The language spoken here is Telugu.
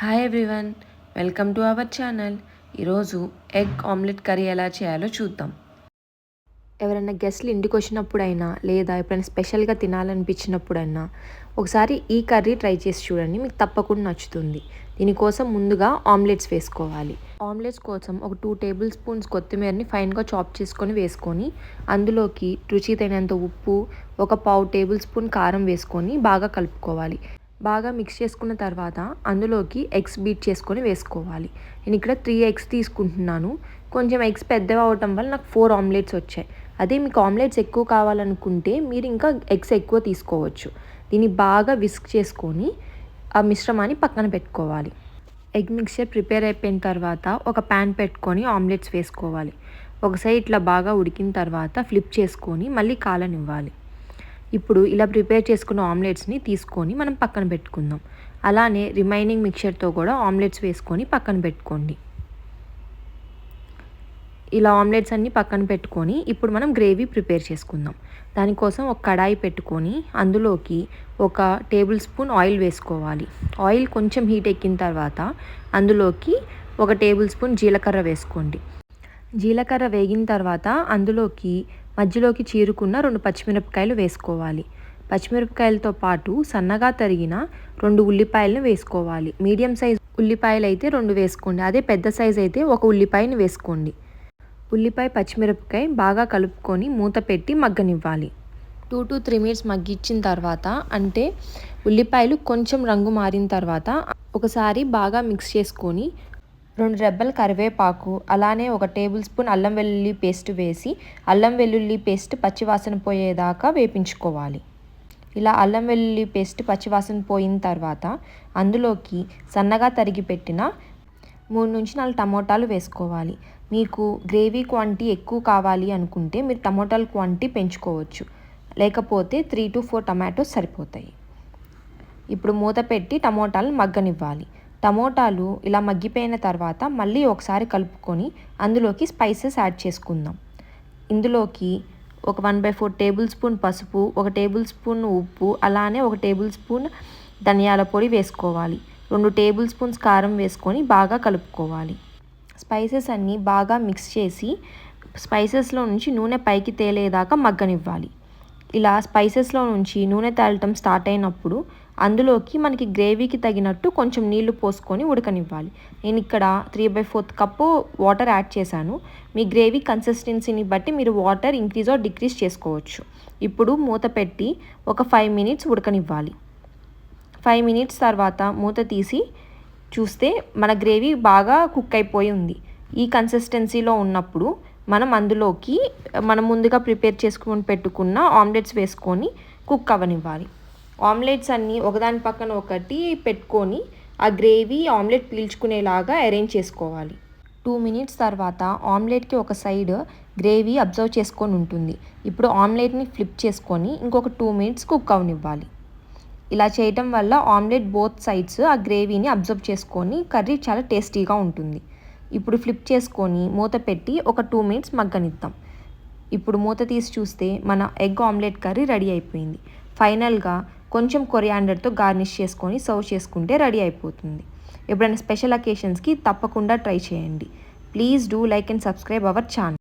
Hi everyone, welcome to our channel. ఈరోజు ఎగ్ ఆమ్లెట్ కర్రీ ఎలా చేయాలో చూద్దాం. ఎవరైనా గెస్ట్లు ఇంటికి వచ్చినప్పుడైనా లేదా ఎప్పుడైనా స్పెషల్గా తినాలనిపించినప్పుడైనా ఒకసారి ఈ కర్రీ ట్రై చేసి చూడండి, మీకు తప్పకుండా నచ్చుతుంది. దీనికోసం ముందుగా ఆమ్లెట్స్ వేసుకోవాలి. ఆమ్లెట్స్ కోసం ఒక 2 టేబుల్ స్పూన్స్ కొత్తిమీరని ఫైన్గా చాప్ చేసుకొని వేసుకొని అందులోకి రుచి తగినంత ఉప్పు, ఒక 1/2 టేబుల్ స్పూన్ కారం వేసుకొని బాగా కలుపుకోవాలి. బాగా మిక్స్ చేసుకున్న తర్వాత అందులోకి ఎగ్స్ బీట్ చేసుకొని వేసుకోవాలి. నేను ఇక్కడ 3 ఎగ్స్ తీసుకుంటున్నాను. కొంచెం ఎగ్స్ పెద్దగా అవటం వల్ల నాకు 4 ఆమ్లెట్స్ వచ్చాయి. అదే మీకు ఆమ్లెట్స్ ఎక్కువ కావాలనుకుంటే మీరు ఇంకా ఎగ్స్ ఎక్కువ తీసుకోవచ్చు. దీన్ని బాగా విస్క్ చేసుకొని ఆ మిశ్రమాన్ని పక్కన పెట్టుకోవాలి. ఎగ్ మిక్చర్ ప్రిపేర్ అయిపోయిన తర్వాత ఒక ప్యాన్ పెట్టుకొని ఆమ్లెట్స్ వేసుకోవాలి. ఒక సైడ్ ఇట్లా బాగా ఉడికిన తర్వాత ఫ్లిప్ చేసుకొని మళ్ళీ కాలనివ్వాలి. ఇప్పుడు ఇలా ప్రిపేర్ చేసుకున్న ఆమ్లెట్స్ని తీసుకొని మనం పక్కన పెట్టుకుందాం. అలానే రిమైనింగ్ మిక్చర్తో కూడా ఆమ్లెట్స్ వేసుకొని పక్కన పెట్టుకోండి. ఇలా ఆమ్లెట్స్ అన్నీ పక్కన పెట్టుకొని ఇప్పుడు మనం గ్రేవీ ప్రిపేర్ చేసుకుందాం. దానికోసం ఒక కడాయి పెట్టుకొని అందులోకి ఒక టేబుల్ స్పూన్ ఆయిల్ వేసుకోవాలి. ఆయిల్ కొంచెం హీట్ ఎక్కిన తర్వాత అందులోకి ఒక టేబుల్ స్పూన్ జీలకర్ర వేసుకోండి. జీలకర్ర వేగిన తర్వాత అందులోకి మధ్యలోకి చీరుకున్న 2 పచ్చిమిరపకాయలు వేసుకోవాలి. పచ్చిమిరపకాయలతో పాటు సన్నగా తరిగిన 2 ఉల్లిపాయలను వేసుకోవాలి. మీడియం సైజ్ ఉల్లిపాయలు అయితే 2 వేసుకోండి. అదే పెద్ద సైజ్ అయితే ఒక ఉల్లిపాయని వేసుకోండి. ఉల్లిపాయ పచ్చిమిరపకాయ బాగా కలుపుకొని మూత పెట్టి మగ్గనివ్వాలి. 2 to 3 మినిట్స్ మగ్గించిన తర్వాత, అంటే ఉల్లిపాయలు కొంచెం రంగు మారిన తర్వాత ఒకసారి బాగా మిక్స్ చేసుకొని 2 రెబ్బల కరివేపాకు, అలానే ఒక టేబుల్ స్పూన్ అల్లం వెల్లుల్లి పేస్ట్ వేసి అల్లం వెల్లుల్లి పేస్ట్ పచ్చివాసన పోయేదాకా వేపించుకోవాలి. ఇలా అల్లం వెల్లుల్లి పేస్ట్ పచ్చివాసన పోయిన తర్వాత అందులోకి సన్నగా తరిగి పెట్టిన 3 నుంచి 4 టమోటాలు వేసుకోవాలి. మీకు గ్రేవీ క్వాంటిటీ ఎక్కువ కావాలి అనుకుంటే మీరు టమోటాల క్వాంటిటీ పెంచుకోవచ్చు, లేకపోతే 3 to 4 టమాటోస్ సరిపోతాయి. ఇప్పుడు మూత పెట్టి టమోటాలు మగ్గనివ్వాలి. టమోటాలు ఇలా మగ్గిపోయిన తర్వాత మళ్ళీ ఒకసారి కలుపుకొని అందులోకి స్పైసెస్ యాడ్ చేసుకుందాం. ఇందులోకి ఒక 1/4 టేబుల్ స్పూన్ పసుపు, ఒక టేబుల్ స్పూన్ ఉప్పు, అలానే ఒక టేబుల్ స్పూన్ ధనియాల పొడి వేసుకోవాలి. 2 టేబుల్ స్పూన్స్ కారం వేసుకొని బాగా కలుపుకోవాలి. స్పైసెస్ అన్నీ బాగా మిక్స్ చేసి స్పైసెస్లో నుంచి నూనె పైకి తేలేదాకా మగ్గనివ్వాలి. ఇలా స్పైసెస్లో నుంచి నూనె తేలటం స్టార్ట్ అయినప్పుడు అందులోకి మనకి గ్రేవీకి తగినట్టు కొంచెం నీళ్లు పోసుకొని ఉడకనివ్వాలి. నేను ఇక్కడ 3/4 కప్పు వాటర్ యాడ్ చేశాను. మీ గ్రేవీ కన్సిస్టెన్సీని బట్టి మీరు వాటర్ ఇంక్రీజ్ ఆర్ డిక్రీజ్ చేసుకోవచ్చు. ఇప్పుడు మూత పెట్టి ఒక 5 మినిట్స్ ఉడకనివ్వాలి. 5 మినిట్స్ తర్వాత మూత తీసి చూస్తే మన గ్రేవీ బాగా కుక్ అయిపోయి ఉంది. ఈ కన్సిస్టెన్సీలో ఉన్నప్పుడు మనం అందులోకి మనం ముందుగా ప్రిపేర్ చేసుకొని పెట్టుకున్న ఆమ్లెట్స్ వేసుకొని కుక్ అవ్వనివ్వాలి. ఆమ్లెట్స్ అన్నీ ఒకదాని పక్కన ఒకటి పెట్టుకొని ఆ గ్రేవీ ఆమ్లెట్ పీల్చుకునేలాగా అరేంజ్ చేసుకోవాలి. 2 మినిట్స్ తర్వాత ఆమ్లెట్కి ఒక సైడ్ గ్రేవీ అబ్జర్వ్ చేసుకొని ఉంటుంది. ఇప్పుడు ఆమ్లెట్ని ఫ్లిప్ చేసుకొని ఇంకొక 2 మినిట్స్ కుక్ అవనివ్వాలి. ఇలా చేయటం వల్ల ఆమ్లెట్ బోత్ సైడ్స్ ఆ గ్రేవీని అబ్జర్వ్ చేసుకొని కర్రీ చాలా టేస్టీగా ఉంటుంది. ఇప్పుడు ఫ్లిప్ చేసుకొని మూత పెట్టి ఒక 2 మినిట్స్ మగ్గనిద్దాం. ఇప్పుడు మూత తీసి చూస్తే మన ఎగ్ ఆమ్లెట్ కర్రీ రెడీ అయిపోయింది. ఫైనల్గా కొంచెం కొరియాండర్తో గార్నిష్ చేసుకొని సర్వ్ చేసుకుంటే రెడీ అయిపోతుంది. ఎప్పుడైనా స్పెషల్ అకేషన్స్కి తప్పకుండా ట్రై చేయండి. Please do like and subscribe our channel.